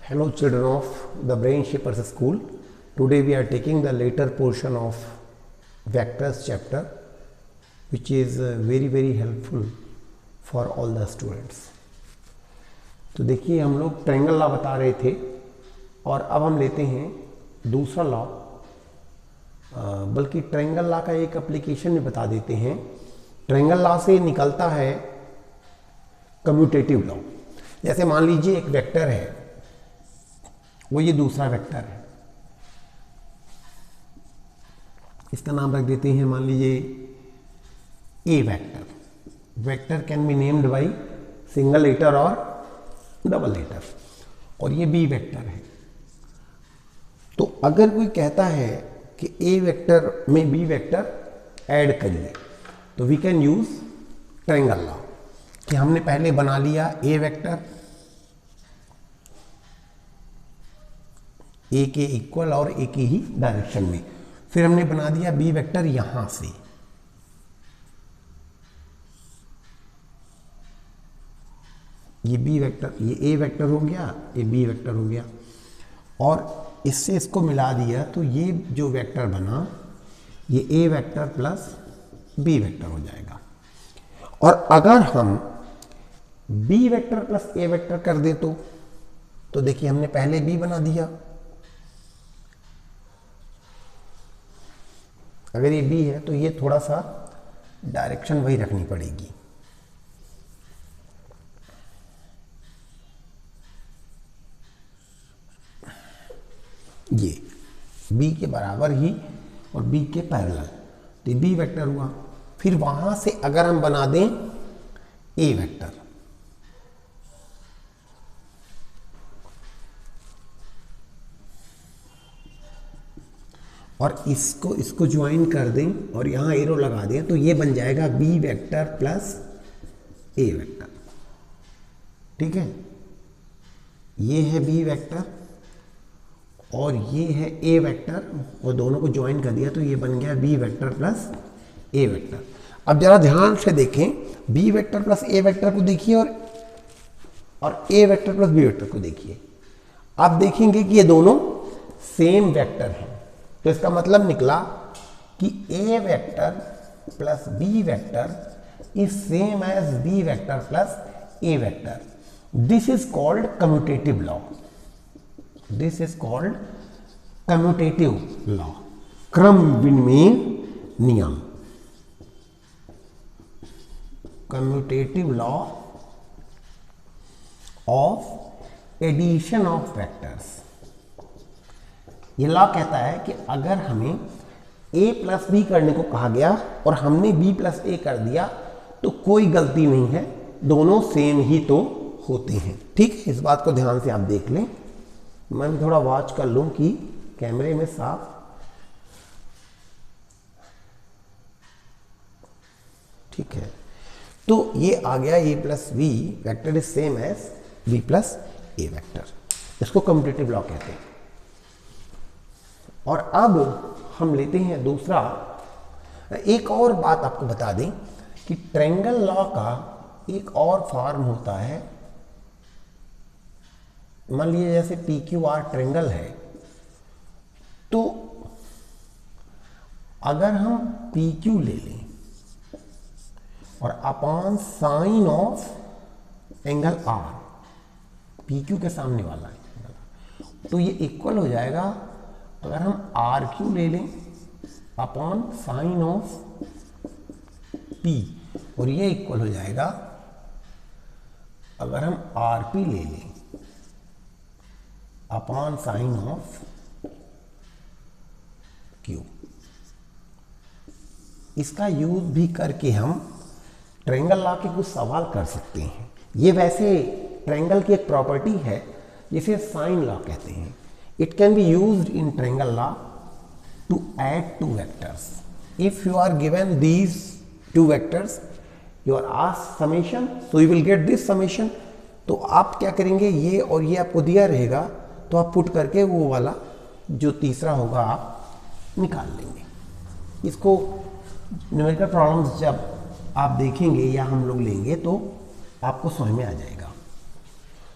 Hello children of the Brain Shapers School. Today we are taking the later portion of vectors chapter, which is very helpful for all the students. तो देखिए हम लोग triangle law बता रहे थे और अब हम लेते हैं दूसरा लॉ, बल्कि ट्रायंगल लॉ का एक एप्लीकेशन में बता देते हैं। ट्रायंगल लॉ से निकलता है कम्यूटेटिव लॉ। जैसे मान लीजिए एक वेक्टर है, वो ये दूसरा वेक्टर है, इसका नाम रख देते हैं, मान लीजिए A vector. Vector can be named by single letter और डबल लेटर। और ये बी वेक्टर है। तो अगर कोई कहता है कि ए वेक्टर में बी वेक्टर ऐड करिए, तो we can use triangle law कि हमने पहले बना लिया ए वेक्टर ए के इक्वल और ए की ही डायरेक्शन में, फिर हमने बना दिया बी वेक्टर यहां से, ये बी वेक्टर, ये ए वेक्टर हो गया, ये बी वेक्टर हो गया, और इससे इसको मिला दिया, तो ये जो वेक्टर बना ये ए वेक्टर प्लस बी वेक्टर हो जाएगा। और अगर हम B vector plus A vector कर दे तो देखिए हमने पहले बी बना दिया, अगर ये बी है तो ये थोड़ा सा डायरेक्शन वही रखनी पड़ेगी। ये बी के बराबर ही और बी के पैरेलल, तो ये बी वेक्टर हुआ। फिर वहां से अगर हम बना दें ए वेक्टर, और इसको ज्वाइन कर दें और यहां एरो लगा दें, तो ये बन जाएगा B vector plus A vector. ठीक है, ये है बी वेक्टर और ये है ए वेक्टर, और दोनों को ज्वाइन कर दिया तो ये बन गया B vector plus A vector. अब जरा ध्यान से देखें, B vector plus A vector को देखिए और ए वेक्टर प्लस बी वेक्टर को देखिए। आप देखेंगे कि ये दोनों सेम वेक्टर हैं, तो इसका मतलब निकला कि A vector plus B vector is same as B vector plus A vector. This is called commutative law. This is called commutative law, क्रम विनिमय नियम, commutative law of addition of vectors. ये लॉ कहता है कि अगर हमें a प्लस बी करने को कहा गया और हमने b प्लस ए कर दिया तो कोई गलती नहीं है, दोनों सेम ही तो होते हैं। ठीक है, इस बात को ध्यान से आप देख लें। मैं भी थोड़ा वॉच कर लूं कि कैमरे में साफ। ठीक है, तो ये आ गया a plus B vector is same as b plus A vector. इसको कम्यूटेटिव लॉ कहते हैं। और अब हम लेते हैं दूसरा। एक और बात आपको बता दें कि ट्रायंगल लॉ का एक और फॉर्म होता है। मान लीजिए जैसे पी क्यू आर ट्रायंगल है, तो अगर हम पी क्यू ले लें और upon sine of angle R, P Q के सामने वाला एंगल, तो ये इक्वल हो जाएगा। अगर हम आर क्यू ले लें अपॉन साइन ऑफ पी, और ये इक्वल हो जाएगा अगर हम आर पी ले लें अपॉन साइन ऑफ क्यू। इसका यूज भी करके हम ट्रायंगल लॉ के कुछ सवाल कर सकते हैं। ये वैसे ट्रायंगल की एक प्रॉपर्टी है जिसे साइन लॉ कहते हैं। It can be used in triangle law to add two vectors. If you are given these two vectors, you are asked summation, so you will get this summation. तो आप क्या करेंगे, ये और ये आपको दिया रहेगा, तो आप पुट करके वो वाला जो तीसरा होगा आप निकाल लेंगे। इसको न्यूमेरिकल प्रॉब्लम्स जब आप देखेंगे या हम लोग लेंगे तो आपको समझ में आ जाएगा।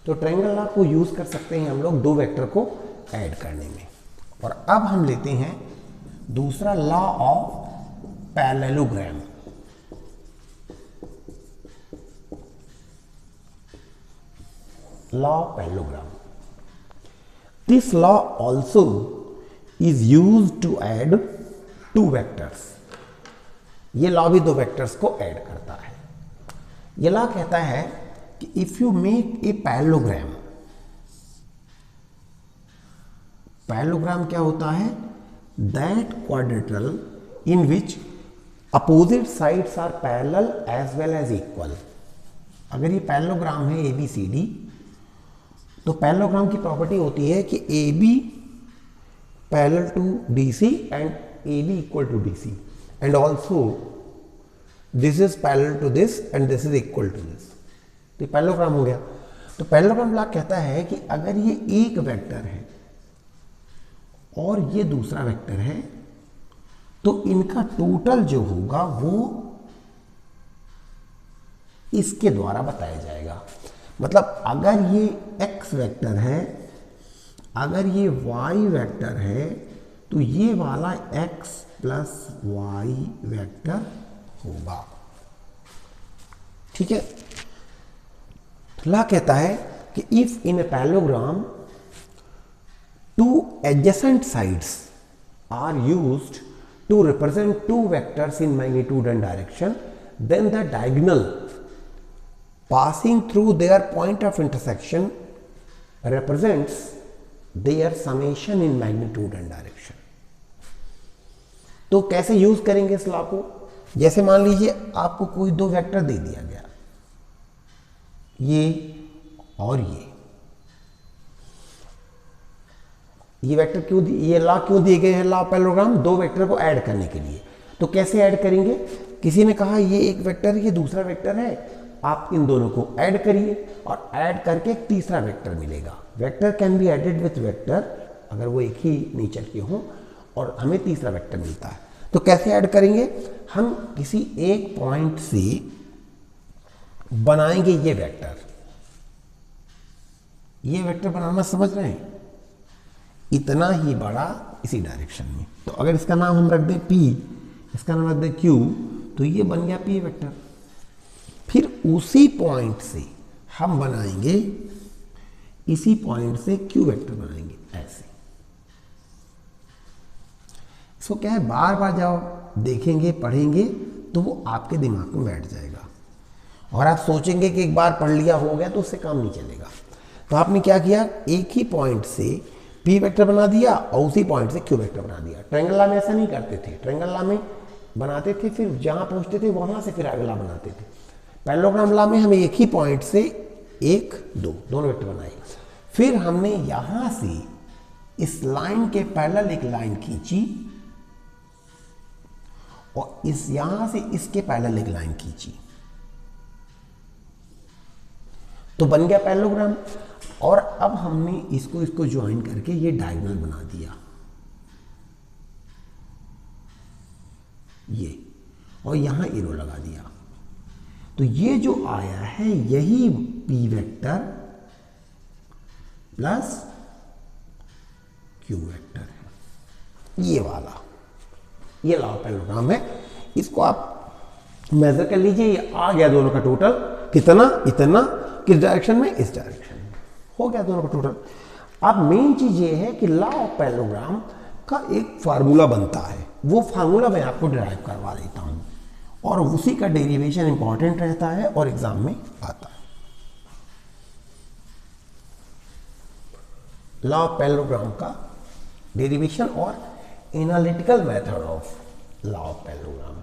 तो ट्रायंगल लॉ को यूज कर सकते हैं हम लोग दो वेक्टर को ऐड करने में। और अब हम लेते हैं दूसरा law of parallelogram. Law of parallelogram, this law also is used to add two vectors. ये लॉ भी दो वेक्टर्स को ऐड करता है। ये लॉ कहता है कि if you make a parallelogram, parallelogram क्या होता है? That quadrilateral in which opposite sides are parallel as well as equal. अगर ये पैरेललोग्राम है ABCD, तो पैरेललोग्राम की प्रॉपर्टी होती है कि AB parallel to DC and AB equal to DC, and also this is parallel to this and this is equal to this. तो parallelogram हो गया। तो पैरेललोग्राम लॉ कहता है कि अगर ये एक वेक्टर है और ये दूसरा वेक्टर है, तो इनका टोटल जो होगा वो इसके द्वारा बताया जाएगा। मतलब अगर ये x वेक्टर है, अगर ये y वेक्टर है, तो ये वाला x प्लस y वेक्टर होगा। ठीक है। लॉ कहता है कि if in a parallelogram two adjacent sides are used to represent two vectors in magnitude and direction, then the diagonal passing through their point of intersection represents their summation in magnitude and direction. तो कैसे use करेंगे इस law को? जैसे मान लीजिए आपको कोई दो वेक्टर दे दिया गया, ये और ये वेक्टर क्यों, ये लॉ क्यों दिए गए हैं? लॉ ऑफ पैरेललोग्राम दो वेक्टर को ऐड करने के लिए। तो कैसे ऐड करेंगे? किसी ने कहा ये एक वेक्टर ये दूसरा वेक्टर है, आप इन दोनों को ऐड करिए और ऐड करके एक तीसरा वेक्टर मिलेगा। Vector can be added with vector, अगर वो एक ही नेचर के हों, और हमें तीसरा वेक्टर मिलता है। तो कैसे ऐड करेंगे? हम किसी एक पॉइंट से बनाएंगे ये वेक्टर। ये वेक्टर बनाना समझ रहे हैं? इतना ही बड़ा इसी डायरेक्शन में। तो अगर इसका नाम हम रख दें P, इसका नाम रख दें Q, तो ये बन गया P वेक्टर। फिर उसी पॉइंट से हम बनाएंगे, इसी पॉइंट से Q वेक्टर बनाएंगे ऐसे। इसको क्या है, बार बार जाओ देखेंगे पढ़ेंगे तो वो आपके दिमाग में बैठ जाएगा। और आप सोचेंगे कि एक बार पढ़ लिया हो गया तो उससे काम नहीं चलेगा। तो आपने क्या किया, एक ही पॉइंट से P वेक्टर बना दिया और उसी पॉइंट से Q वेक्टर बना दिया। ट्रायंगल लॉ में ऐसा नहीं करते थे। ट्रायंगल लॉ में बनाते थे, फिर जहां पहुंचते थे वहां से फिर अगला बनाते थे। पैरेललोग्राम लॉ में हमें एक ही पॉइंट से एक दो दोनों वेक्टर बनाए, फिर हमने यहां से इस लाइन के पैरेलल एक लाइन खींची और इस यहां से इसके पैरेलल एक लाइन खींची, तो बन गया पैरेललोग्राम। और अब हमने इसको ज्वाइन करके ये डायगोनल बना दिया, ये, और यहां एरो लगा दिया। तो ये जो आया है यही P vector plus Q vector है, ये वाला। ये लॉ ऑफ पैरेललोग्राम है। इसको आप मेजर कर लीजिए, ये आ गया दोनों का टोटल कितना, इतना, किस डायरेक्शन में, इस डायरेक्शन में, हो गया दोनों का टोटल। अब मेन चीज ये है कि लॉ ऑफ पैरेललोग्राम का एक फार्मूला बनता है, वो फार्मूला मैं आपको डिराइव करवा देता हूं, और उसी का डेरिवेशन इंपॉर्टेंट रहता है और एग्जाम में आता है। लॉ ऑफ पैरेललोग्राम का डेरिवेशन और analytical method of law of parallelogram.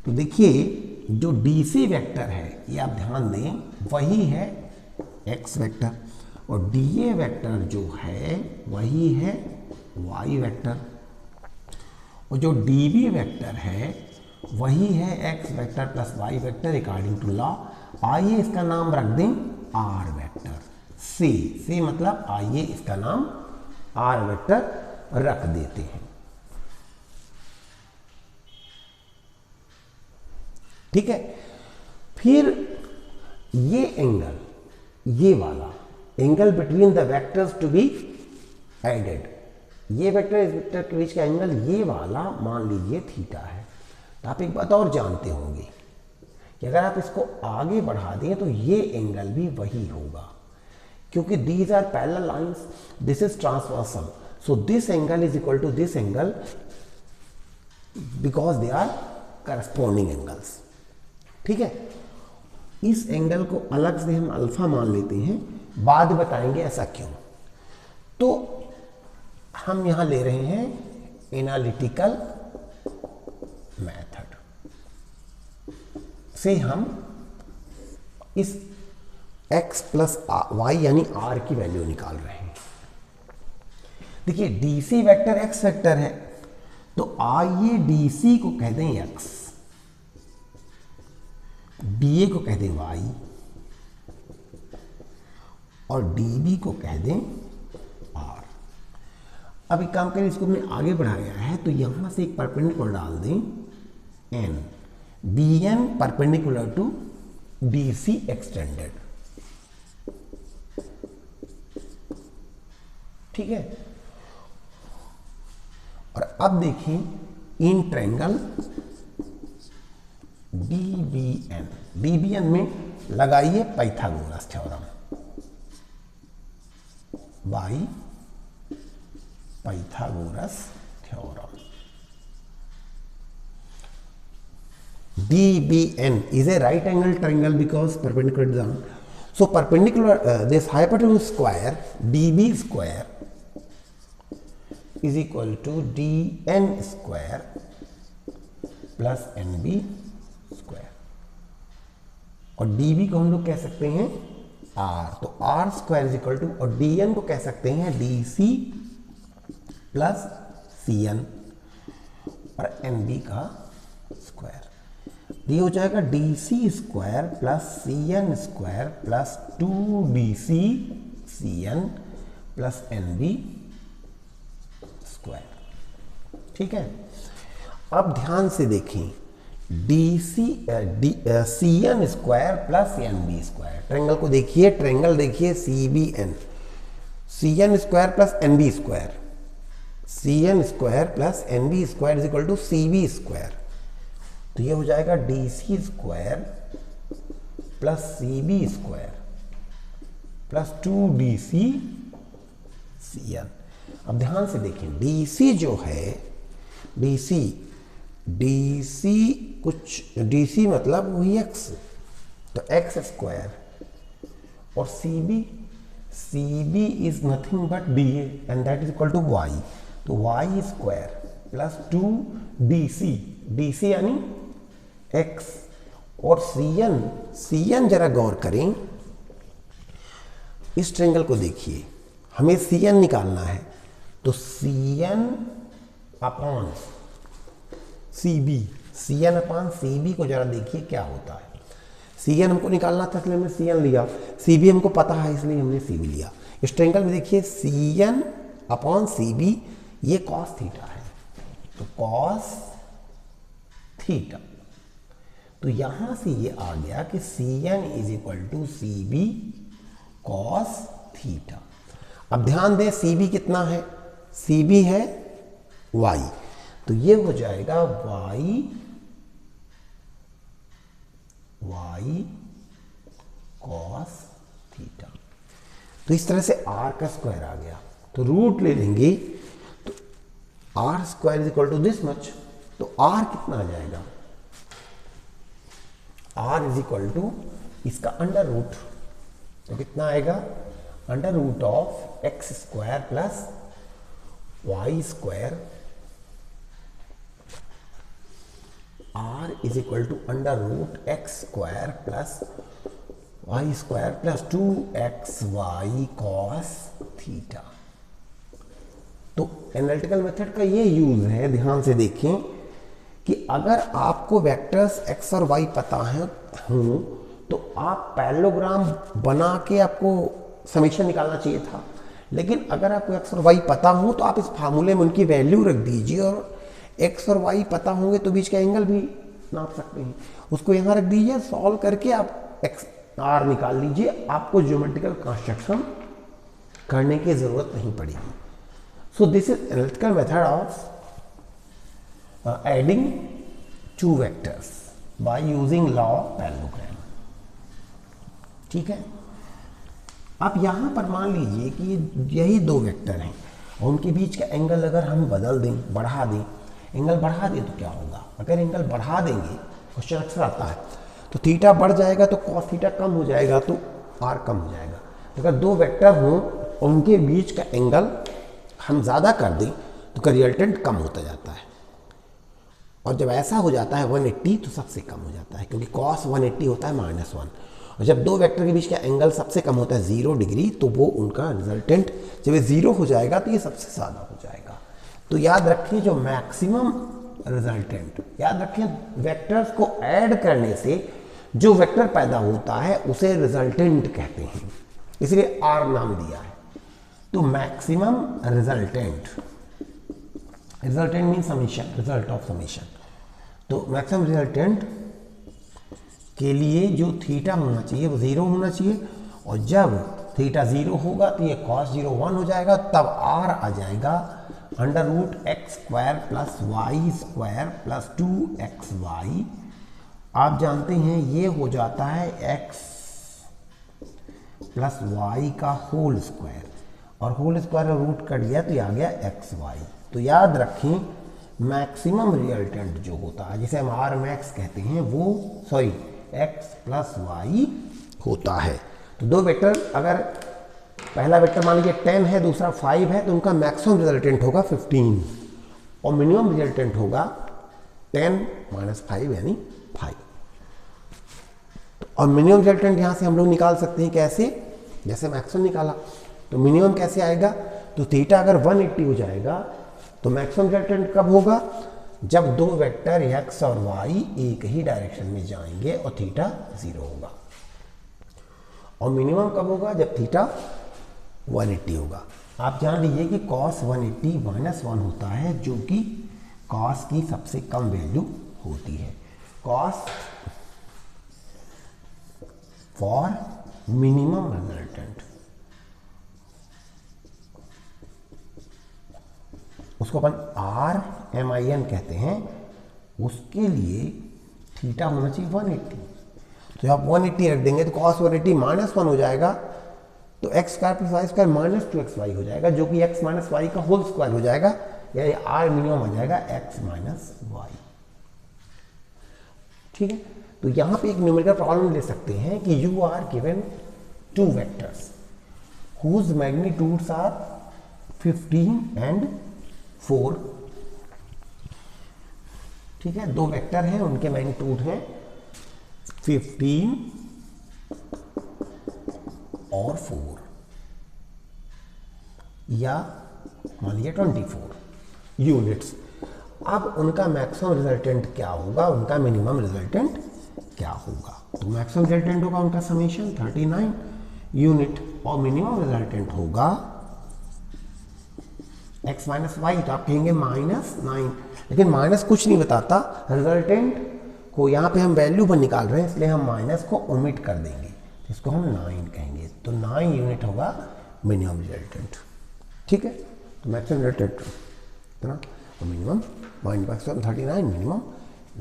तो देखिए जो DC वेक्टर है, ये आप ध्यान दें, वही है X वेक्टर, और DA वेक्टर जो है वही है Y वेक्टर, और जो DB वेक्टर है वही है X vector plus Y vector according to law. आइए इसका नाम रख दें R वेक्टर, से मतलब आइए इसका नाम R वेक्टर रख देते हैं। ठीक है। फिर ये एंगल, ये वाला angle between the vectors to be added, ये वेक्टर इस वेक्टर के बीच का एंगल ये वाला मान लीजिए थीटा है। तो आप एक बात और जानते होंगे कि अगर आप इसको आगे बढ़ा दें तो ये एंगल भी वही होगा, क्योंकि these are parallel lines, this is transversal, so this angle is equal to this angle because they are corresponding angles. ठीक है, इस एंगल को अलग से हम अल्फा मान लेते हैं, बाद में बताएंगे ऐसा क्यों। तो हम यहां ले रहे हैं एनालिटिकल मेथड से हम इस x प्लस वाई यानी r की वैल्यू निकाल रहे हैं। देखिए DC वेक्टर x वेक्टर है, तो आइए DC को कह दें x, DA को कह दें y और DB को कह दें r। अब एक काम करें, इसको हमने आगे बढ़ाया है तो यहां से एक परपेंडिकुलर डाल दें n, BN perpendicular to DC extended. ठीक है, और अब देखिए इन ट्रायंगल BBN, BBN में लगाइए Pythagoras theorem, by Pythagoras theorem. BBN is a right angle triangle because perpendicular to the, so perpendicular this hypotenuse square DB square is equal to DN square plus NB square, और DB को हम लोग कह सकते हैं R, तो R square is equal to, और DN को कह सकते हैं DC प्लस CN और NB का स्क्वायर। ये हो जाएगा DC square plus CN square plus 2DC CN plus NB square. ठीक है, अब ध्यान से देखें, CN square plus NB square, triangle को देखिए, ट्रायंगल देखिए CBN, CN square plus NB square, CN square plus NB square is equal to CB square. तो ये हो जाएगा DC square plus CB square plus 2DC CN। अब ध्यान से देखें, DC जो है, DC कुछ, DC मतलब वही x, तो x स्क्वायर, और CB is nothing but DA and that is equal to y, तो y स्क्वायर प्लस 2DC यानी x, और CN जरा गौर करें, इस ट्रायंगल को देखिए, हमें CN निकालना है, तो CN अपॉन CB को जरा देखिए क्या होता है। CN हमको निकालना था इसलिए हमने CN लिया, CB हमको पता है इसलिए हमने CB लिया। इस ट्रायंगल में देखिए CN अपॉन CB, ये cos थीटा है, तो cos थीटा, तो यहां से ये आ गया कि CN is equal to CB cos theta. अब ध्यान दें CB कितना है, CB है y, तो ये हो जाएगा y cos थीटा। तो इस तरह से r का स्क्वायर आ गया, तो रूट ले लेंगे, तो r square is equal to this much, तो r कितना आ जाएगा, r इज इक्वल टू इसका अंडर रूट, तो कितना आएगा, under root of x square plus y square, r is equal to under root x square plus y square plus 2xy cos theta. तो analytical method का ये use है, ध्यान से देखें कि अगर आपको वेक्टर्स x और y पता है तो आप पैरेललोग्राम बना के आपको समीकरण निकालना चाहिए था, लेकिन अगर आपको x और y पता हो तो आप इस फार्मूले में उनकी वैल्यू रख दीजिए, और x और y पता होंगे तो बीच का एंगल भी नाप सकते हैं, उसको यहाँ रख दीजिए, सॉल्व करके आप आर निकाल लीजिए, आपको ज्योमेट्रिकल कंस्ट्रक्शन करने की जरूरत नहीं पड़ेगी। So this is analytical method of adding two vectors by using law of parallelogram. ठीक है, अब यहां पर मान लीजिए कि यही दो वेक्टर हैं और उनके बीच का एंगल अगर हम बदल दें, बढ़ा दें, एंगल बढ़ा दें तो क्या होगा? अगर एंगल बढ़ा देंगे, क्वेश्चन अक्सर आता है, तो थीटा बढ़ जाएगा तो कॉस थीटा कम हो जाएगा तो आर कम हो जाएगा। अगर दो वेक्टर हों और उनके बीच का एंगल हम ज़्यादा कर दें तो का रिजल्टेंट कम होता जाता है, और जब ऐसा हो जाता है 180 तो सबसे कम हो जाता है, क्योंकि cos 180 होता है -1, और जब दो वेक्टर के बीच का एंगल सबसे कम होता है 0 डिग्री, तो वो उनका रिजल्टेंट जब ये 0 हो जाएगा तो ये सबसे ज़्यादा हो जाएगा। तो याद रखिए जो मैक्सिमम रिजल्टेंट, याद रखिए वेक्टर्स को ऐड करने से जो वेक्टर पैदा होता है उसे रिजल्टेंट कहते हैं, इसलिए आर नाम दिया है। तो maximum resultant, resultant mean summation, result of summation, तो मैक्सिमम रिजल्टेंट के लिए जो थीटा होना चाहिए वो 0 होना चाहिए, और जब थीटा 0 होगा तो ये cos 0 1 हो जाएगा, तब r आ जाएगा √x² + y² + 2xy। आप जानते हैं ये हो जाता है x + y का होल स्क्वायर, और होल स्क्वायर का रूट कट गया तो ये आ गया xy। तो याद रखें मैक्सिमम रिजल्टेंट जो होता है, जिसे हम आर मैक्स कहते हैं, वो x + y होता है। तो दो वेक्टर, अगर पहला वेक्टर मान लीजिए 10 है, दूसरा 5 है, तो उनका मैक्सिमम रिजल्टेंट होगा 15 और मिनिमम रिजल्टेंट होगा 10 - 5 यानी 5। और मिनिमम रिजल्टेंट यहां से हम लोग निकाल सकते हैं कैसे? जैसे मैक्सिमम निकाला तो मिनिमम कैसे आएगा? तो थीटा अगर 180 हो जाएगा तो मैक्सिमम रिजल्टेंट कब होगा? जब दो वेक्टर x और y एक ही डायरेक्शन में जाएंगे और थीटा 0 होगा। और मिनिमम कब होगा? जब थीटा 180 होगा। आप जान लीजिए कि cos 180 -1 होता है, जो कि cos की सबसे कम वैल्यू होती है। cos फॉर मिनिमम रिजल्टेंट, उसको अपन RMIN कहते हैं, उसके लिए थीटा होना चाहिए 180। तो आप 180 रख देंगे तो cos 180 -1 हो जाएगा, तो x² + y² - 2xy हो जाएगा, जो कि x - y का होल स्क्वायर हो जाएगा, यानी R मिनिमम आ जाएगा x - y। ठीक है, तो यहां पे एक न्यूमेरिकल प्रॉब्लम ले सकते हैं कि you are given two vectors whose magnitudes are 15 and 4। ठीक है, दो वेक्टर हैं, उनके मैग्नीट्यूड हैं 15 और 4, या मान लीजिए 24 यूनिट्स। अब उनका मैक्सिमम रिजल्टेंट क्या होगा, उनका मिनिमम रिजल्टेंट क्या होगा? तो मैक्सिमम रिजल्टेंट होगा उनका समेशन 39 यूनिट, और मिनिमम रिजल्टेंट होगा x - y, तो आप कहेंगे -9, लेकिन माइनस कुछ नहीं बताता, रिजल्टेंट को यहाँ पे हम वैल्यू पर निकाल रहे हैं, इसलिए हम माइनस को ओमिट कर देंगे, इसको हम 9 कहेंगे। तो 9 यूनिट होगा मिनिमम रिजल्टेंट। ठीक है, तो मैक्सिमम रिजल्टेंट इतना, तो मिनिमम -39, मिनिमम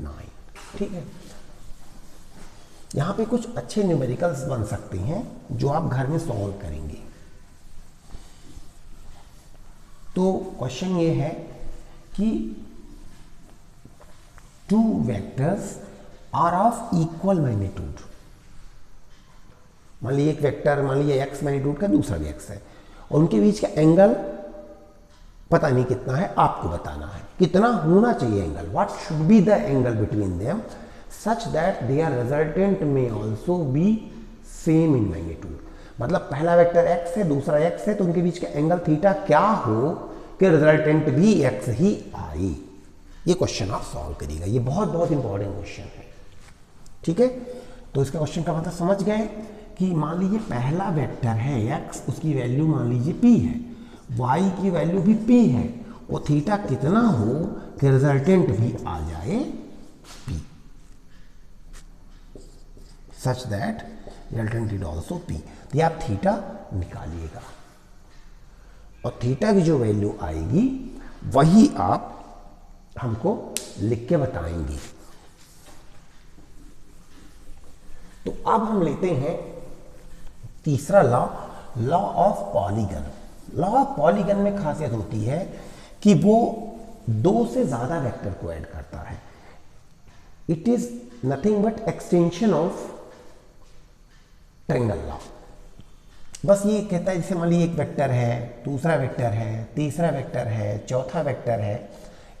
9। ठीक है, यहाँ पे कुछ अच्छे न्यूमेरिकल्स बन सकते हैं जो आप घर में सॉल्व करेंगे। तो क्वेश्चन ये है कि two vectors are of equal magnitude. मान लीजिए एक वेक्टर, मान लीजिए x मैग्नीट्यूड का, दूसरा भी x है, और उनके बीच का एंगल पता नहीं कितना है, आपको बताना है कितना होना चाहिए angle, what should be the angle between them such that their resultant may also be same in magnitude. मतलब पहला वेक्टर x है, दूसरा x है, तो उनके बीच का एंगल थीटा क्या हो कि रिजल्टेंट भी x ही आए। ये क्वेश्चन आप सॉल्व करिएगा, ये बहुत बहुत इंपॉर्टेंट क्वेश्चन है। ठीक है, तो इसका क्वेश्चन का मतलब समझ गए कि मान लीजिए पहला वेक्टर है x, उसकी वैल्यू मान लीजिए p है, y की वैल्यू भी p है, और थीटा कितना हो कि रिजल्टेंट भी आ जाए p। Such that resultant is also P. तो आप थीटा निकालिएगा और थीटा की जो वैल्यू आएगी वही आप हमको लिख के बताएंगे। तो अब हम लेते हैं तीसरा law, law of polygon. Law of polygon में खासियत होती है कि वो दो से ज्यादा वेक्टर को ऐड करता है। It is nothing but extension of triangle law. बस ये कहता है जैसे मान लीजिए एक वेक्टर है, दूसरा वेक्टर है, तीसरा वेक्टर है, चौथा वेक्टर है,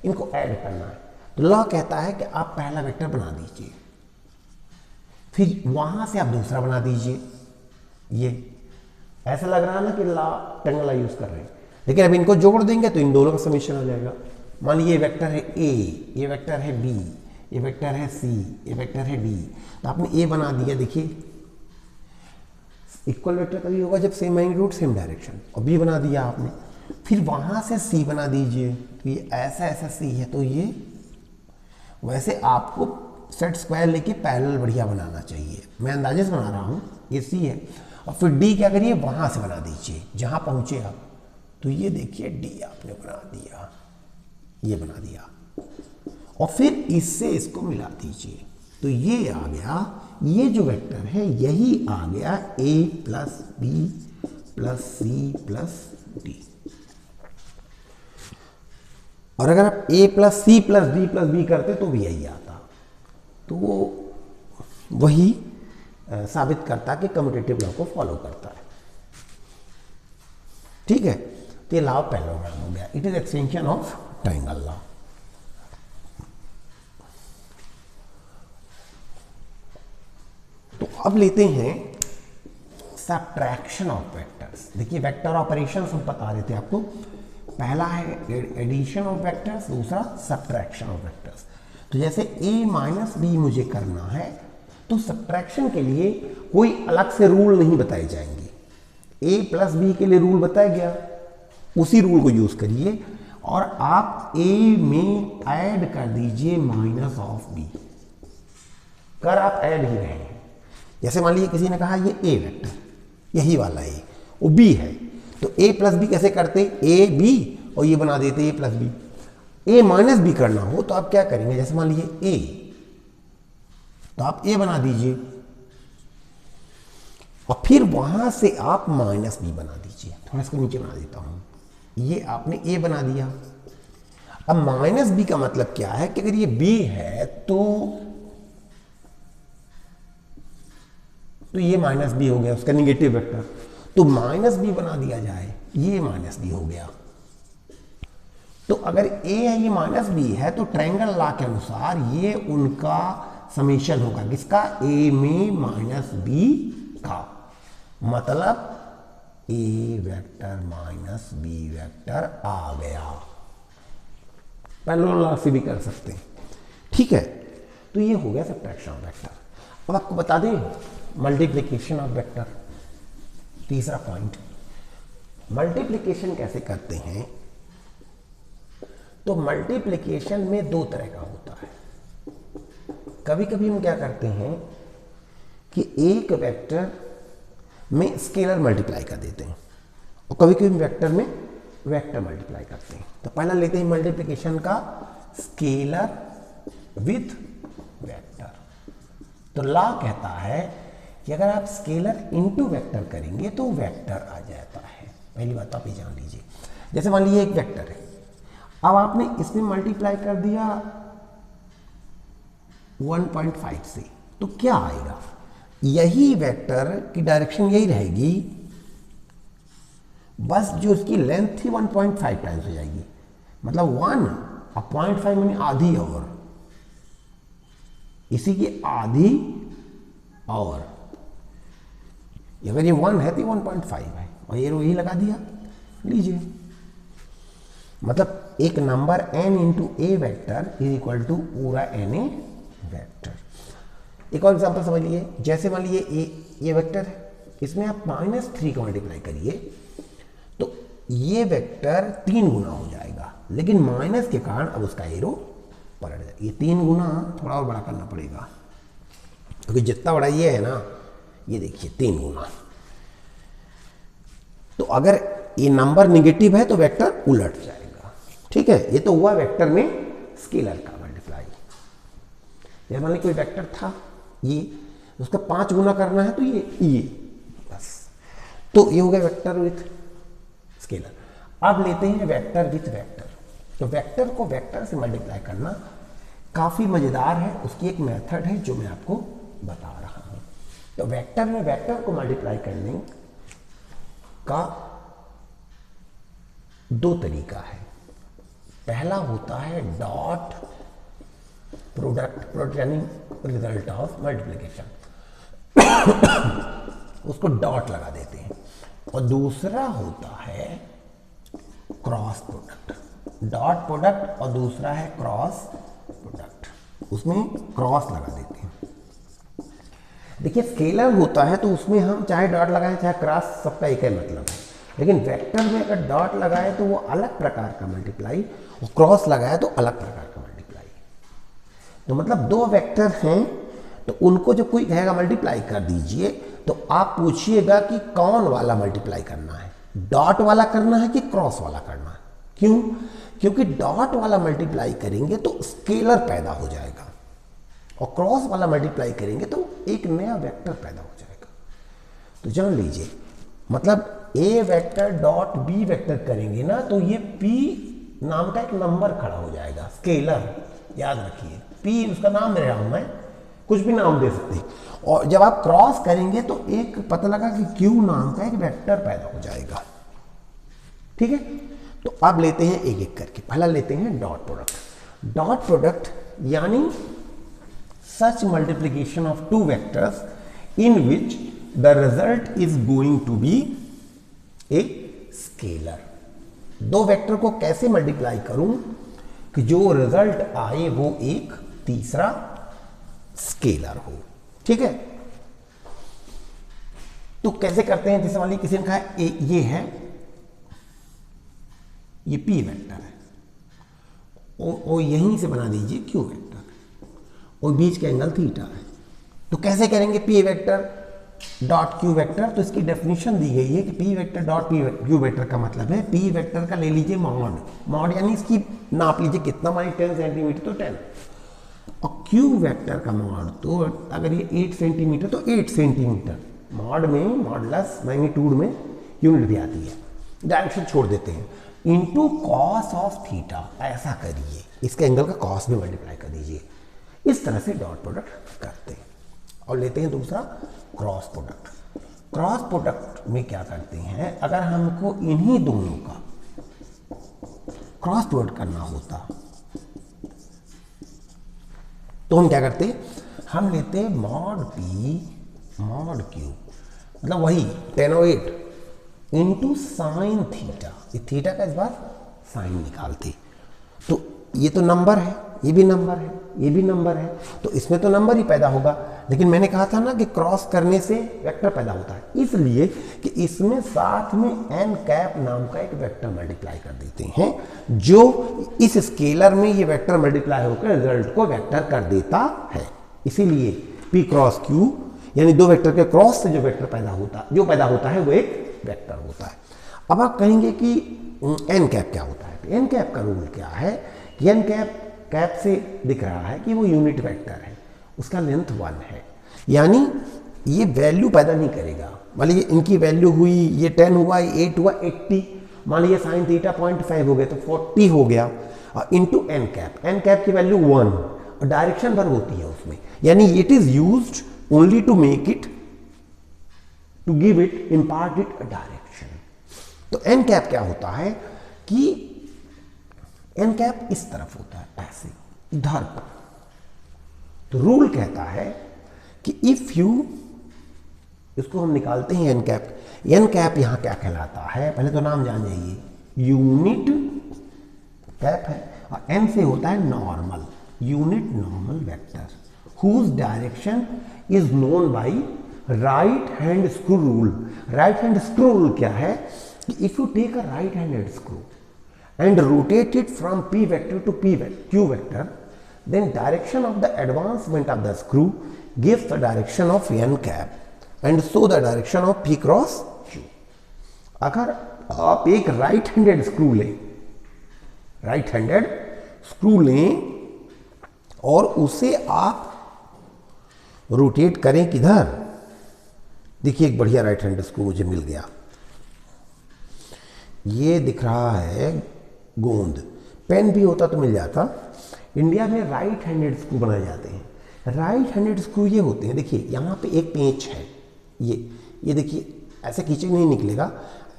इनको ऐड करना है। तो लॉ कहता है कि आप पहला वेक्टर बना दीजिए, फिर वहां से आप दूसरा बना दीजिए। ये ऐसा लग रहा है ना कि लॉ ट्रायंगल लॉ यूज कर रहे हैं, लेकिन अब इनको जोड़ देंगे तो इन दोनों का समीशन हो जाएगा। मान लीजिए ये वेक्टर है ए, ये वेक्टर है बी, ये वेक्टर है सी, ये वेक्टर है डी। तो आपने ए बना दिया, देखिए इक्वल वेक्टर तभी होगा जब सेम मैग्नीट्यूड सेम डायरेक्शन। और बी बना दिया आपने, फिर वहां से सी बना दीजिए। तो ये ऐसा ऐसा सी है, तो ये वैसे आपको सेट स्क्वायर लेके पैरेलल बढ़िया बनाना चाहिए। मैं अंदाजे से बना रहा हूँ, ये सी है। और फिर डी क्या करिए, वहां से बना दीजिए जहां पहुंचे आप। तो ये देखिए डी आपने बना दिया, ये बना दिया, और फिर इससे इसको मिला दीजिए। तो ये आ गया, ये जो वेक्टर है यही आ गया a plus B plus C plus D. और अगर आप a plus C plus D plus B करते तो भी यही आता। तो वो वही साबित करता कि कम्यूटेटिव लॉ को फॉलो करता है। ठीक है, तो ये लॉ ऑफ पैरेललोग्राम हो गया। It is extension of triangle law. तो अब लेते हैं सब्ट्रैक्शन ऑफ वेक्टर्स। देखिए वेक्टर ऑपरेशंस हम बता रहे थे आपको, पहला है एडिशन ऑफ वेक्टर्स, दूसरा सब्ट्रैक्शन ऑफ वेक्टर्स। तो जैसे a माइनस बी मुझे करना है, तो सब्ट्रैक्शन के लिए कोई अलग से रूल नहीं बताए जाएंगे। a प्लस बी के लिए रूल बताया गया, उसी रूल को यूज करिए और आप a में ऐड कर दीजिए माइनस ऑफ b। कर आप ऐड ही रहे हैं। जैसे मान लीजिए किसी ने कहा ये a वेक्टर, यही वाला a, वो b है, तो a प्लस बी कैसे करते, a b और ये बना देते a plus B. a minus B करना हो तो आप क्या करेंगे, जैसे मान लीजिए a, तो आप a बना दीजिए और फिर वहां से आप माइनस बी बना दीजिए। थोड़ा इसको नीचे बना देता हूं, ये आपने a बना दिया। अब माइनस बी का मतलब क्या है कि अगर ये b है तो ये माइनस बी हो गया, उसका निगेटिव वेक्टर। तो माइनस बी बना दिया जाए, ये माइनस बी हो गया। तो अगर a है ये माइनस बी है तो ट्रायंगल लॉ के अनुसार ये उनका समेशन होगा, किसका, a में माइनस b का। मतलब a vector minus b vector आ गया। पैरेलल लॉ से भी कर सकते हैं। ठीक है, तो ये हो गया सब्ट्रैक्शन ऑफ वेक्टर। अब आपको बता दें मल्टीप्लिकेशन ऑफ वेक्टर, तीसरा पॉइंट। मल्टीप्लिकेशन कैसे करते हैं, तो मल्टीप्लिकेशन में दो तरह का होता है। कभी कभी हम क्या करते हैं कि एक वेक्टर में स्केलर मल्टीप्लाई कर देते हैं और कभी कभी वेक्टर में वेक्टर मल्टीप्लाई करते हैं। तो पहला लेते हैं मल्टीप्लिकेशन का, स्केलर विथ वेक्टर। तो लॉ कहता है कि अगर आप स्केलर इनटू वेक्टर करेंगे तो वेक्टर आ जाता है। पहली बात आप ये जान लीजिए। जैसे मान लीजिए एक वेक्टर है, अब आपने इसमें मल्टीप्लाई कर दिया 1.5 से, तो क्या आएगा, यही वेक्टर की डायरेक्शन यही रहेगी, बस जो उसकी लेंथ थी 1.5 टाइम्स हो जाएगी। मतलब 1 और 0.5 मैंने आधी, और इसी की आधी, और अगर ये 1 है तो 1.5 है, और ये यही लगा दिया। लीजिए, मतलब एक number n into a vector is equal to पूरा n ए वेक्टर। एक और एग्जांपल समझ लीजिए। जैसे मान लीजिए ये वेक्टर है, इसमें आप -3 का मल्टीप्लाई करिए तो ये वेक्टर 3 गुना हो जाएगा, लेकिन माइनस के कारण अब उसका एरो पलट जाएगा। ये 3 गुना थोड़ा और बड़ा करना पड़ेगा, क्योंकि जितना बड़ा ये है ना, ये देखिए 3 गुना, तो अगर ये नंबर निगेटिव है तो वेक्टर उलट जाएगा। ठीक है, ये तो हुआ वेक्टर में स्केलर का मल्टीप्लाई। जैसे मान ली कोई वेक्टर था ये, उसका 5 गुना करना है तो ये बस, तो ये हो गया वेक्टर विथ स्केलर। अब लेते हैं वेक्टर विथ वेक्टर। तो वेक्टर को वेक्टर से मल्टीप्लाई करना काफी मजेदार है, उसकी एक मेथड है जो मैं आपको बता रहा हूं। तो वेक्टर में वेक्टर को मल्टीप्लाई करने का 2 तरीका है। पहला होता है डॉट प्रोडक्ट यानी रिजल्ट ऑफ मल्टीप्लिकेशन, उसको डॉट लगा देते हैं। और दूसरा होता है क्रॉस प्रोडक्ट, डॉट प्रोडक्ट, और दूसरा है क्रॉस प्रोडक्ट, उसमें क्रॉस लगा देते हैं। देखिए स्केलर होता है तो उसमें हम चाहे डॉट लगाएं चाहे क्रॉस, सबका एक ही मतलब है। लेकिन वेक्टर में अगर डॉट लगाए तो वो अलग प्रकार का मल्टीप्लाई, और क्रॉस लगाए तो अलग प्रकार का मल्टीप्लाई। तो मतलब 2 वेक्टर हैं तो उनको जब कोई कहेगा मल्टीप्लाई कर दीजिए, तो आप पूछिएगा कि कौन वाला मल्टीप्लाई करना है, डॉट वाला करना है कि क्रॉस वाला करना है। क्यों? क्योंकि डॉट वाला मल्टीप्लाई करेंगे तो स्केलर पैदा हो जाएगा, और क्रॉस वाला मल्टीप्लाई करेंगे तो एक नया वेक्टर पैदा हो जाएगा। तो जान लीजिए, मतलब ए वेक्टर डॉट बी वेक्टर करेंगे ना, तो ये पी नाम का एक नंबर खड़ा हो जाएगा, स्केलर, याद रखिए। पी उसका नाम दे रहा हूं मैं, कुछ भी नाम दे सकते हैं। और जब आप क्रॉस करेंगे तो एक पता लगा कि क्यू नाम का एक वेक्टर पैदा हो जाएगा। ठीक है, तो अब लेते हैं एक एक करके। पहला लेते हैं डॉट प्रोडक्ट। डॉट प्रोडक्ट यानी such multiplication of 2 vectors in which the result is going to be a scalar। 2 vector को कैसे मल्टीप्लाई करूं कि जो रिजल्ट आए वो एक तीसरा स्केलर हो। ठीक है, तो कैसे करते हैं? जैसे मान लीजिए किसी ने कहा ये है, ये पी वेक्टर है, और यहीं से बना दीजिए क्यू वेक्टर, और बीच का एंगल थीटा है। तो कैसे करेंगे P vector dot Q vector? तो इसकी डेफिनेशन दी गई है कि P vector dot Q vector का मतलब है, पी वेक्टर का ले लीजिए मॉड यानी इसकी नाप लीजिए कितना, मानी 10 सेंटीमीटर तो 10, और क्यू वेक्टर का मॉड तो अगर ये 8 सेंटीमीटर तो 8 सेंटीमीटर। मॉड में मॉडलस मैग्नीट्यूड में यूनिट भी आती है, डायरेक्शन छोड़ देते हैं, इनटू कॉस ऑफ थीटा। ऐसा करिए, इसके एंगल का कॉस भी मल्टीप्लाई कर दीजिए। इस तरह से डॉट प्रोडक्ट करते हैं। और लेते हैं दूसरा क्रॉस प्रोडक्ट। क्रॉस प्रोडक्ट में क्या करते हैं, अगर हमको इन्हीं दोनों का क्रॉस प्रोडक्ट करना होता तो हम क्या करते, हम लेते मॉड पी मॉड क्यू, मतलब वही 10 और 8 इंटू साइन थीटा। ये थीटा का इस बार साइन निकालते। तो ये तो नंबर है, ये भी नंबर है, ये भी नंबर है, तो इसमें तो नंबर ही पैदा होगा। लेकिन मैंने कहा था ना कि क्रॉस करने से वेक्टर पैदा होता है, इसलिए कि इसमें साथ में एन कैप नाम का एक वेक्टर मल्टीप्लाई कर देते हैं, जो इस स्केलर में ये वेक्टर मल्टीप्लाई होकर रिजल्ट को वेक्टर कर देता है। इसीलिए पी क्रॉस क्यू यानी 2 वेक्टर के क्रॉस से जो वेक्टर पैदा होता है वो एक वेक्टर होता है। अब आप कहेंगे कि एन कैप क्या होता है? एन कैप का रूल क्या है कि एन कैप से दिख रहा है कि वो यूनिट वेक्टर है, उसका लेंथ 1 है, यानी ये वैल्यू पैदा नहीं करेगा। मान लीजिए इनकी वैल्यू हुई, ये 10 हुआ, ये 8 हुआ, 80, मान लीजिए साइन थीटा 0.5 हो गया तो 40 हो गया, और इंटू एन कैप की वैल्यू 1, और डायरेक्शन भर होती है उसमें, यानी it is used only to make it, to give it, impart it a direction. तो एन कैप क्या होता है कि एन कैप इस तरफ होता है, ऐसे इधर पर। तो रूल कहता है कि इफ यू, इसको हम निकालते हैं एन कैप। एन कैप यहां क्या कहलाता है, पहले तो नाम जान जाइए, यूनिट कैप है, और एन से होता है normal, unit normal vector, whose direction is known by right hand screw rule. Right hand screw rule क्या है कि if you take a right handed screw and rotate it from p vector to q vector, then direction of the advancement of the screw gives the direction of n cap and show the direction of p cross q। अगर आप एक right handed screw लें और उसे आप rotate करें किधर, देखिए एक बढ़िया राइट हैंडेड स्क्रू मुझे मिल गया, ये दिख रहा है गोंद, पेन भी होता तो मिल जाता। इंडिया में राइट हैंडेड स्क्रू बनाए जाते हैं। राइट हैंडेड स्क्रू ये होते हैं, देखिए यहाँ पे एक पेंच है, ये देखिए ऐसे खींचे नहीं निकलेगा,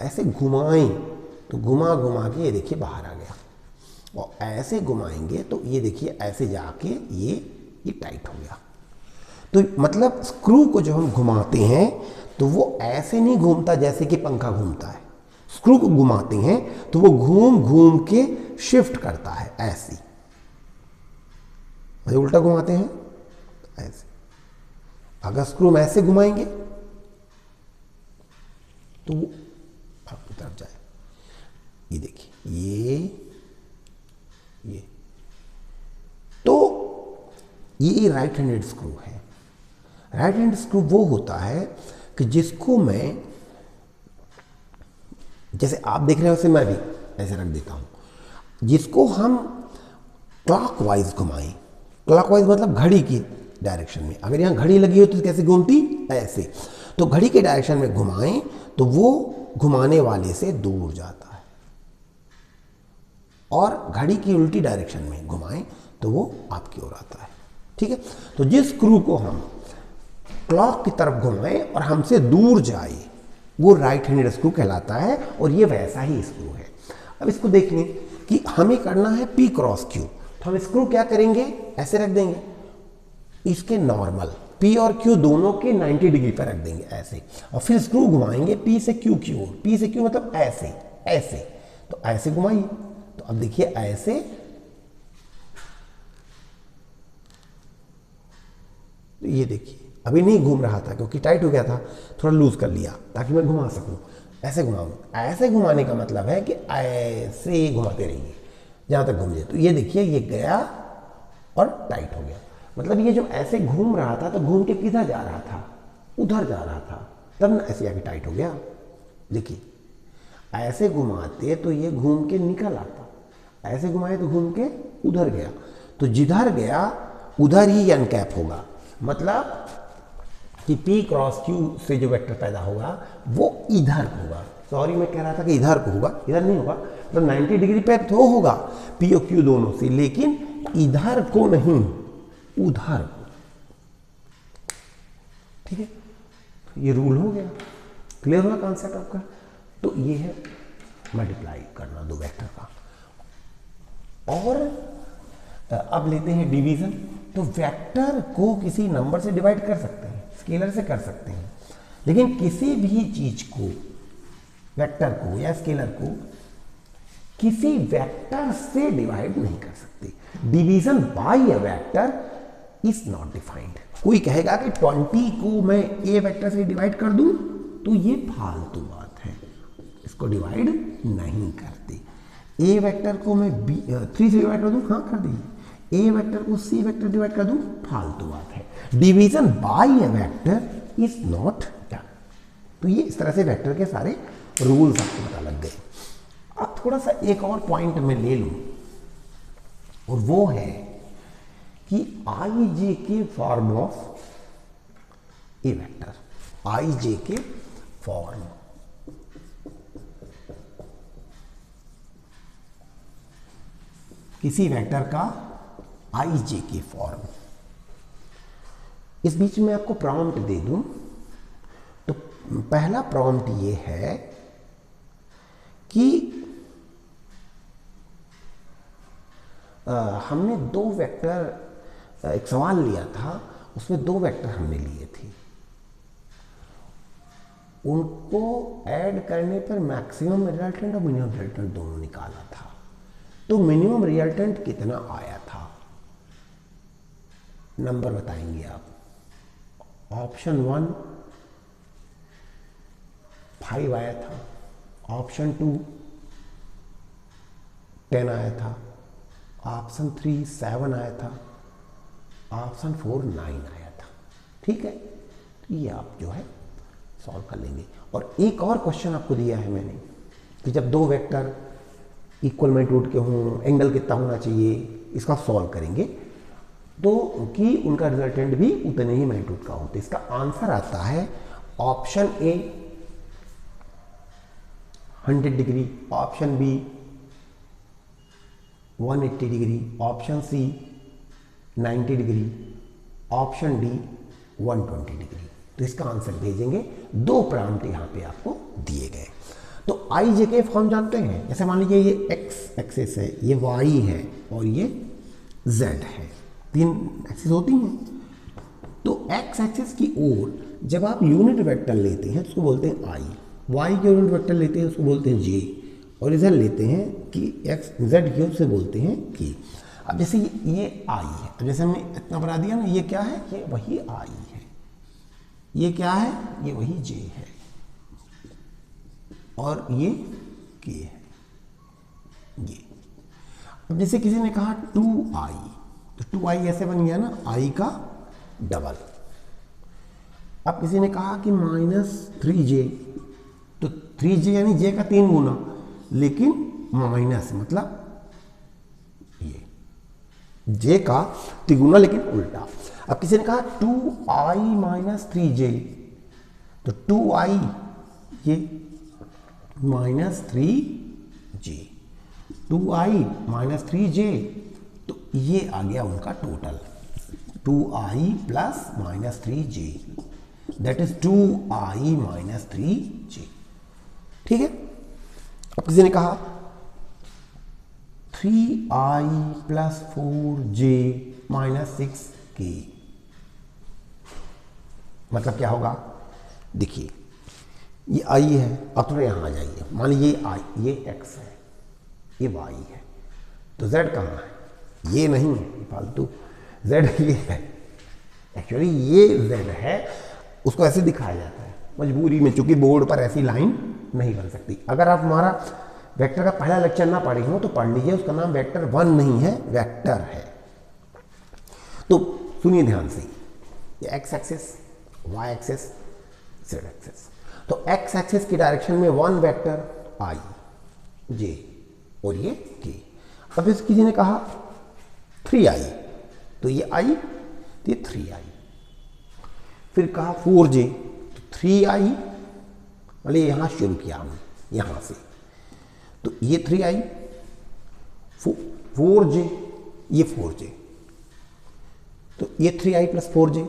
ऐसे घुमाएं तो घुमा घुमा के ये देखिए बाहर आ गया, और ऐसे घुमाएंगे तो ये देखिए ऐसे जाके ये टाइट हो गया। तो मतलब स्क्रू को जब हम घुमाते हैं तो वो ऐसे नहीं घूमता जैसे कि पंखा घूमता है, स्क्रू को घुमाते हैं तो वो घूम घूम के शिफ्ट करता है ऐसे, भाई उल्टा घुमाते हैं ऐसे। अगर स्क्रू में ऐसे घुमाएंगे तो वो आपकी तरफ जाए, ये देखिए ये तो ये राइट हैंडेड स्क्रू है। राइट हैंड स्क्रू वो होता है कि जिसको मैं, जैसे आप देख रहे हो वैसे मैं भी ऐसे रख देता हूं, जिसको हम क्लॉकवाइज घुमाएं, क्लॉकवाइज मतलब घड़ी की डायरेक्शन में, अगर यहां घड़ी लगी हो तो कैसे घूमती, ऐसे, तो घड़ी के डायरेक्शन में घुमाएं तो वो घुमाने वाले से दूर जाता है, और घड़ी की उल्टी डायरेक्शन में घुमाएं तो वो आपकी ओर आता है। ठीक है, तो जिस स्क्रू को हम क्लॉक की तरफ घुमाएं और हमसे दूर जाए वो राइट हैंडेड स्क्रू कहलाता है, और ये वैसा ही स्क्रू है। अब इसको देख लें कि हमें करना है P क्रॉस Q, तो हम स्क्रू क्या करेंगे, ऐसे रख देंगे, इसके नॉर्मल P और Q दोनों के 90 डिग्री पर रख देंगे ऐसे, और फिर स्क्रू घुमाएंगे P से Q की ओर, P से Q मतलब ऐसे ऐसे, तो ऐसे घुमाइए, तो अब देखिए ऐसे, तो ये देखिए अभी नहीं घूम रहा था क्योंकि टाइट हो गया था, थोड़ा लूज कर लिया ताकि मैं घुमा सकूं, ऐसे घुमाऊं। ऐसे घुमाने का मतलब है कि ऐसे घुमाते रहिए जहां तक घूम जाए, तो ये देखिए ये गया और टाइट हो गया, मतलब ये जो ऐसे घूम रहा था तो घूम के किधर जा रहा था, उधर जा रहा था, तब ना ऐसे आके टाइट हो गया। देखिए ऐसे घुमाते तो ये घूम के निकल आता, ऐसे घुमाए तो घूम के उधर गया, तो जिधर गया उधर ही एन कैप होगा, मतलब कि P क्रॉस Q से जो वेक्टर पैदा होगा वो इधर होगा। सॉरी मैं कह रहा था कि इधर को होगा, इधर नहीं होगा, तो 90 डिग्री पे तो होगा P और Q दोनों से, लेकिन इधर को नहीं, उधर को। ठीक है, ये रूल हो गया, क्लियर हुआ कॉन्सेप्ट आपका। तो ये है मल्टीप्लाई करना दो वेक्टर का। और अब लेते हैं डिवीजन। तो वेक्टर को किसी नंबर से डिवाइड कर सकते हैं, स्केलर से कर सकते हैं, लेकिन किसी भी चीज को, वेक्टर को या स्केलर को किसी वेक्टर से डिवाइड नहीं कर सकते। Division bye a vector is not defined. कोई कहेगा कि 20 को मैं ए वेक्टर से डिवाइड कर दूं, तो ये फालतू बात है, इसको डिवाइड नहीं करते। ए वेक्टर को मैं 3 से डिवाइड कर दूं, हाँ कर दीजिए। ए वेक्टर को सी वेक्टर डिवाइड कर दूं, फालतू बात है। Division bye a vector is not done. तो ये इस तरह से वेक्टर के सारे रूल्स आपको पता लग गए। अब थोड़ा सा एक और पॉइंट मैं ले लूं, और वो है कि आई J K form of A vector, I J K form, किसी वेक्टर का आई जे के फॉर्म। इस बीच में आपको प्रॉम्प्ट दे दूं, तो पहला प्रॉम्प्ट ये है कि हमने दो वेक्टर, एक सवाल लिया था उसमें दो वेक्टर हमने लिए थे, उनको ऐड करने पर मैक्सिमम रिजल्टेंट और मिनिमम रिजल्टेंट दोनों निकाला था। तो मिनिमम रिजल्टेंट कितना आया था, नंबर बताएंगे आप। ऑप्शन 1 5 आया था, ऑप्शन 2 10 आया था, ऑप्शन 3 7 आया था, ऑप्शन 4 9 आया था। ठीक है, तो ये आप जो है सॉल्व कर लेंगे। और एक और क्वेश्चन आपको दिया है मैंने कि जब दो वेक्टर इक्वल मैग्नीट्यूड के हों, एंगल कितना होना चाहिए, इसका सॉल्व करेंगे तो कि उनका रिजल्टेंट भी उतने ही मैग्नीट्यूड का हो। तो इसका आंसर आता है option A 100 degree, option B 180 degree, option C 90 degree, option D 120 degree. तो इसका आंसर भेजेंगे। दो प्रांत यहाँ पे आपको दिए गए। तो आई जे के फॉर्म जानते हैं, जैसे मान लीजिए ये एक्स एक्सिस है, ये वाई है और ये जेड है, तीन एक्सिस होती हैं। तो एक्स एक्सिस की ओर जब आप यूनिट वेक्टर लेते हैं उसको बोलते हैं आई, वाई के यूनिट वेक्टर लेते हैं उसको बोलते हैं जे, और इधर लेते हैं कि एक्स जेड की उसे बोलते हैं की। अब जैसे ये आई है, अब जैसे हमने इतना बना दिया ना, ये क्या है, ये वही आई है, ये क्या है, ये वही जे है, और ये के है ये। अब जैसे किसी ने कहा 2i, तो 2i ऐसे बन गया ना, i का डबल। अब किसी ने कहा कि -3j, तो 3j यानी j का 3 गुना, लेकिन माइनस मतलब ये j का तिगुना लेकिन उल्टा। अब किसी ने कहा 2i - 3j, तो 2i ये -3j, 2i - 3j, तो ये आ गया उनका total 2i + -3j, that is 2i - 3j। ठीक है। अब किसी ने कहा 3i + 4j - 6k, मतलब क्या होगा, देखिए ये आई है। अब थोड़ा यहाँ आ जाइए, मान लीजिए ये आई, ये एक्स है, ये वाई है, तो जेड कहाँ है, ये नहीं है, ये फालतू, जेड ये है, एक्चुअली ये जेड है, उसको ऐसे दिखाया जाता है मजबूरी में, चूंकि बोर्ड पर ऐसी लाइन नहीं बन सकती। अगर आप हमारा वेक्टर का पहला लेक्चर ना पढ़े हो तो पढ़ लीजिए, उसका नाम वेक्टर 1 नहीं है, वेक्टर है। तो सुनिए ध्यान से, ये X axis, Y axis, Z axis. तो एक्स एक्सिस की डायरेक्शन में 1 वेक्टर आई जे और ये के। अब इस किसी ने कहा 3i, तो ये आई, तो ये 3i। फिर कहा 4j, तो 3i, मतलब यहां शुरू किया हमने यहां से, तो ये 3i, 4j, ये 4j, तो ये 3i + 4j,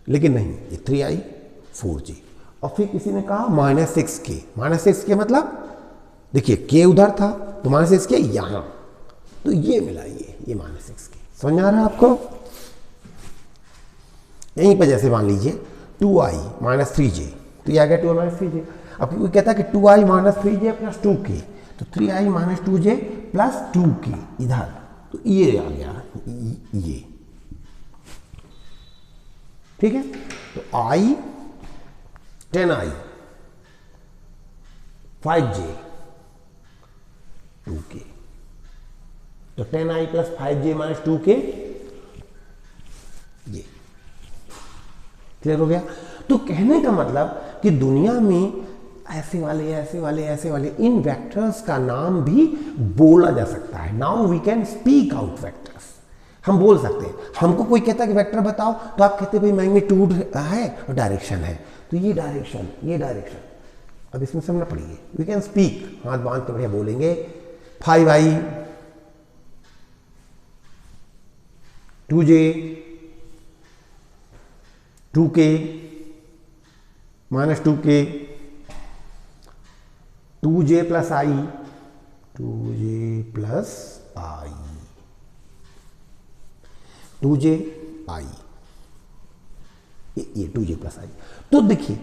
लेकिन नहीं, ये 3i 4j। और फिर किसी ने कहा -6k, -6k मतलब देखिए k उधर था, तो -6k यहां, तो ये मिला, ये -6k। समझ में आ रहा है आपको? यहीं पर जैसे मान लीजिए 2i - 3j, तो ये आ गया 2i - 3j। अब कोई कहता है कि 2i - 3j + 2k, तो 3i - 2j + 2k इधर, तो ये आ गया ये। ठीक है। तो i 10i 5j 2k, तो 10i + 5j - 2k, ये क्लियर हो गया। तो कहने का मतलब कि दुनिया में ऐसे वाले ऐसे वाले ऐसे वाले इन वेक्टर्स का नाम भी बोला जा सकता है। Now we can speak out vectors, हम बोल सकते हैं। हमको कोई कहता है कि वेक्टर बताओ, तो आप कहते हैं भाई मैग्नीट्यूड है और डायरेक्शन है, तो ये डायरेक्शन, ये डायरेक्शन। अब इसमें समझना पड़ेगी, वी कैन स्पीक, हाथ बांध के बढ़िया बोलेंगे 5i 2j 2k -2k 2j + i 2j + i 2j i, ये 2j + i। तो देखिए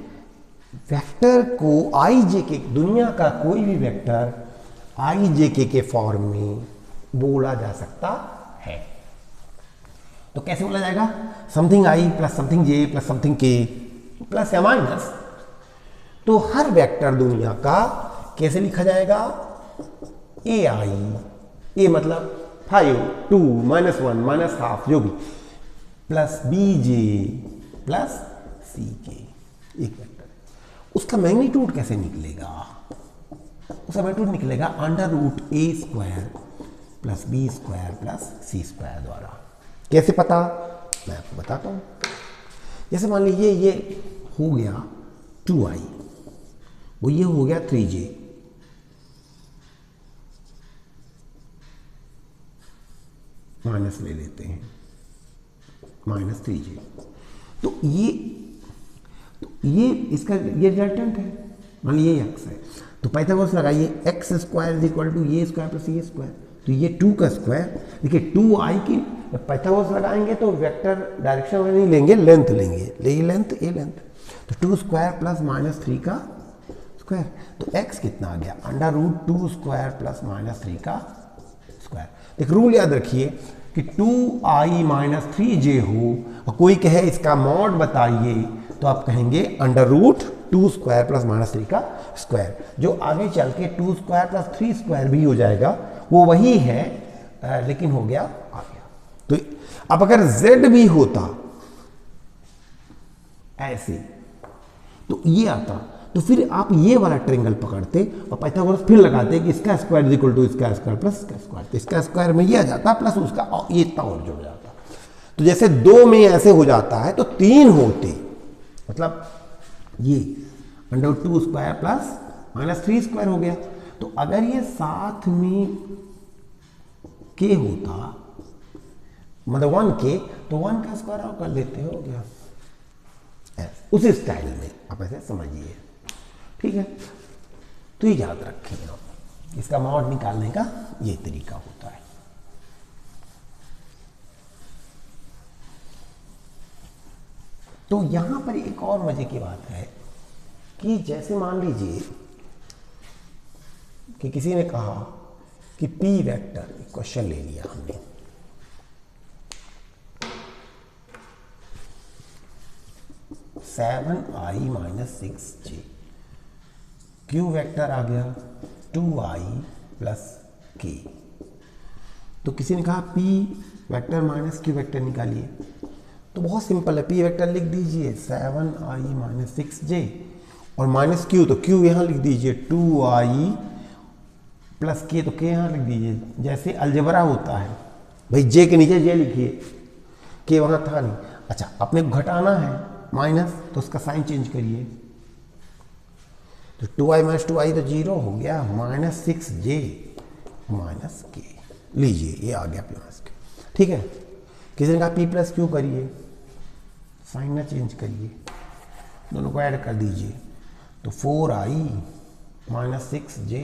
वेक्टर को आई जे के, दुनिया का कोई भी वेक्टर आई जे के फॉर्म में बोला जा सकता है। तो कैसे बोला जाएगा, something i + something j + something k plus या माइनस। तो हर वेक्टर दुनिया का कैसे लिखा जाएगा, ai, a मतलब 5 2 -1 -1/2 जो भी, + bj प्लस सी के, एक वेक्टर। उसका मैग्नीट्यूड कैसे निकलेगा? उसका मैग्नीट्यूड निकलेगा under root A square plus B square plus C square द्वारा। कैसे पता? मैं आपको बताता हूँ। जैसे मान लीजिए ये हो गया 2i, वो ये हो गया 3j, माइनस ले लेते हैं, माइनस 3j। तो ये इसका ये रिजल्टेंट है, मान लीजिए ये x है, तो पाइथागोरस लगाइए x square is equal to ये स्क्वायर प्लस ये स्क्वायर, तो ये 2 का स्क्वायर, देखिए 2i की पाइथागोरस लगाएंगे तो वेक्टर डायरेक्शन में नहीं लेंगे, लेंथ लेंगे, ये लेंथ, ये लेंथ, तो 2 स्क्वायर प्लस माइनस 3 का स्क्वायर, तो x कितना आ गया? Under root 2 square plus minus 3 का स्क्वायर। देख रूल याद रखिए कि 2i माइनस 3j हो और कोई कहे इसका मॉड बताइए, तो आप कहेंगे under root 2 square plus minus 3 का स्क्वायर, जो आगे चल के 2 स्क्वायर प्लस 3 स्क्वायर भी हो जाएगा, वो वही है, लेकिन हो गया आ गया। तो अब अगर z भी होता ऐसे, तो ये आता, तो फिर आप ये वाला ट्रायंगल पकड़ते और पाइथागोरस फिर लगाते कि इसका स्क्वायर इज इक्वल टू इसका स्क्वायर प्लस इसका स्क्वायर, तो इसका स्क्वायर में ये आ जाता प्लस उसका, और ये इतना और जुड़ जाता। तो जैसे 2 में ऐसे हो जाता है तो 3 होते, मतलब ये under root 2 square plus minus 3 square हो गया। तो अगर ये साथ में के होता, मतलब 1k, तो 1 का स्क्वायर आप कर लेते हो गया, उसी स्टाइल में आप ऐसे समझिए, ठीक है। तो ये याद रखें आप, इसका मॉड निकालने का ये तरीका होता है। तो यहां पर एक और मजे की बात है कि जैसे मान लीजिए कि किसी ने कहा कि p वेक्टर, क्वेश्चन ले लिया हमने, seven I minus 6j, q vector आ गया 2i प्लस k। तो किसी ने कहा p vector minus q vector निकालिए, तो बहुत सिंपल है, p वेक्टर लिख दीजिए 7i माइनस 6j और माइनस q, तो q यहाँ लिख दीजिए 2i प्लस k, तो k यहाँ लिख दीजिए, जैसे अलजेब्रा होता है भाई, j के नीचे j लिखिए, k वहाँ था नहीं। अच्छा, अपने को घटाना है माइनस, तो उसका साइन चेंज करिए, तो 2i माइनस 2i तो 0 हो गया, माइनस 6j माइनस k, लीजिए ये आ गया p माइनस k, ठीक है। किसी ने कहा p प्लस q करिए, साइन ना चेंज करिए, दोनों को ऐड कर दीजिए, तो 4i minus 6j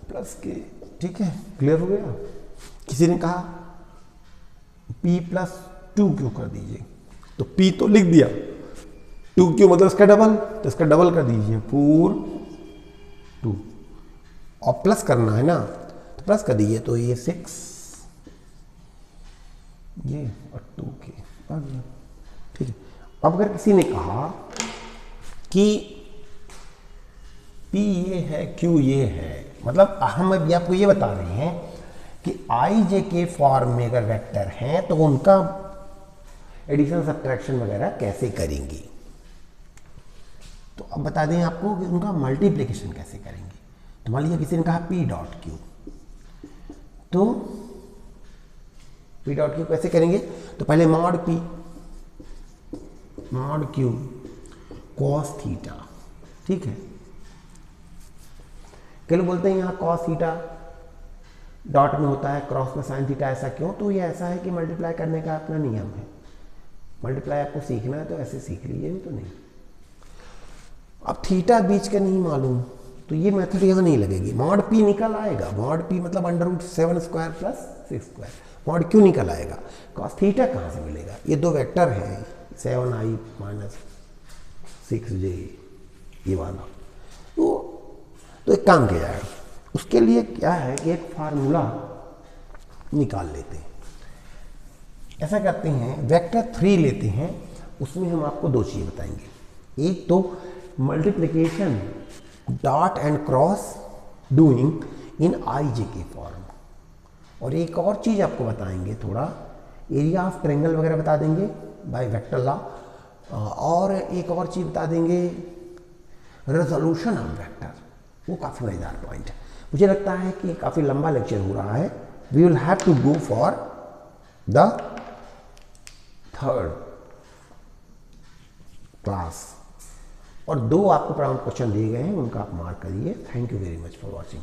plus k, ठीक है, क्लियर हो गया। किसी ने कहा p प्लस 2q कर दीजिए, तो p तो लिख दिया, 2q मतलब इसका डबल, तो इसका डबल कर दीजिए 4 2, और प्लस करना है ना, तो प्लस कर दीजिए, तो ये 6 ये और 2k आ गया, ठीक है। अब अगर किसी ने कहा कि p ये है q ये है, मतलब हम अभी आपको ये बता रहे हैं कि i j के फॉर्म में अगर वेक्टर हैं तो उनका एडिशन सब्ट्रैक्शन वगैरह कैसे करेंगे। तो अब बता दें आपको कि उनका मल्टीप्लिकेशन कैसे करेंगे। तो मान लीजिए किसी ने कहा p डॉट q, तो p डॉट q कैसे करेंगे, तो पहले mod p mod q cos theta, ठीक है। कई लोग बोलते हैं यहाँ cos थीटा डॉट में होता है, क्रॉस में साइन थीटा, ऐसा क्यों? तो ये ऐसा है कि मल्टीप्लाई करने का अपना नियम है, मल्टीप्लाई आपको सीखना है तो ऐसे सीख लीजिए, तो नहीं। अब थीटा बीच का नहीं मालूम, तो ये मेथड यहाँ नहीं लगेगी, मॉड p निकल आएगा, मॉड p मतलब under root 7 square plus 6 square, mod q निकल आएगा, cos थीटा कहाँ से मिलेगा? ये दो वेक्टर हैं 7i माइनस 6j, ये वाला। तो एक काम किया जाएगा, उसके लिए क्या है कि एक फार्मूला निकाल लेते हैं। ऐसा करते हैं, वेक्टर 3 लेते हैं, उसमें हम आपको दो चीज़ बताएंगे, एक तो multiplication dot and cross doing in I J K form, और एक और चीज़ आपको बताएंगे, थोड़ा एरिया ऑफ ट्रायंगल वगैरह बता देंगे बाय वेक्टर लॉ, और एक और चीज़ बता देंगे, रेजोल्यूशन ऑफ वेक्टर, वो काफ़ी मज़ेदार पॉइंट है। मुझे लगता है कि काफ़ी लंबा लेक्चर हो रहा है, we will have to go for the third class. और 2 आपको प्राउंड क्वेश्चन दिए गए हैं, उनका आप मार्क करिए। Thank you very much for watching.